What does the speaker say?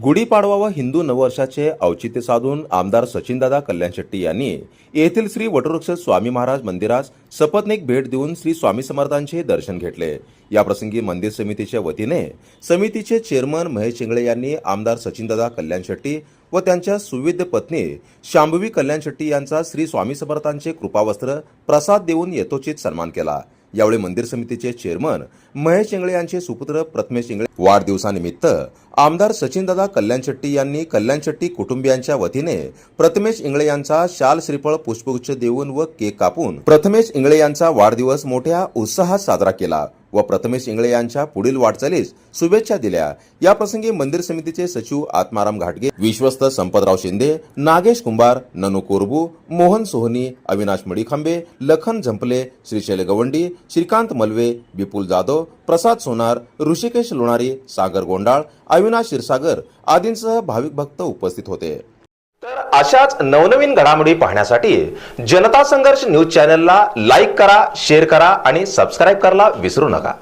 गुढीपाडवा व हिंदू नववर्षाचे औचित्य साधून आमदार सचिनदादा कल्याण शेट्टी यांनी येथील श्री वटवृक्ष स्वामी महाराज मंदिरास सपत्नीक भेट देऊन श्री स्वामी समर्थांचे दर्शन घेतले। या प्रसंगी मंदिर समितीच्या वतीने समितीचे चेअरमन महेश इंगळे यांनी आमदार सचिनदादा कल्याण शेट्टी व त्यांच्या सुविद्य पत्नी शांभवी कल्याण शेट्टी यांचा श्री स्वामी समर्थांचे कृपावस्त्र प्रसाद देऊन यथोचित सन्मान केला। यावेळी मंदिर समितीचे चेअरमन महेश इंगळे यांचे सुपुत्र प्रथमेश इंगळे वाढदिवसानिमित्त आमदार सचिनदादा कल्याण शेट्टी यांनी कल्याण शेट्टी कुटुंबियांच्या वतीने प्रथमेश इंगळे यांचा शाल श्रीफळ पुष्पगुच्छ देऊन व केक कापून प्रथमेश इंगळे यांचा वाढदिवस मोठ्या उत्साहात साजरा केला व प्रथमेश इंगळे यांच्या पुढील वाटचालीस शुभेच्छा दिल्या। या प्रसंगी मंदिर समितीचे सचिव आत्माराम घाटगे, विश्वस्त संपतराव शिंदे, नागेश कुंभार, ननू कोरबू, मोहन सोहनी, अविनाश मडीखांबे, लखन झंपले, श्रीशैल गवंडी, श्रीकांत मलवे, विपुल जाधव, प्रसाद सोनार, ऋषिकेश लोणारी, सागर गोंडाळ, अविनाश क्षीरसागर आदींसह भाविक भक्त उपस्थित होते। तर अशाच नवनवीन घडामोडी पाहण्यासाठी जनता संघर्ष न्यूज चॅनलला लाईक करा, शेअर करा आणि सबस्क्राइब करायला विसरू नका।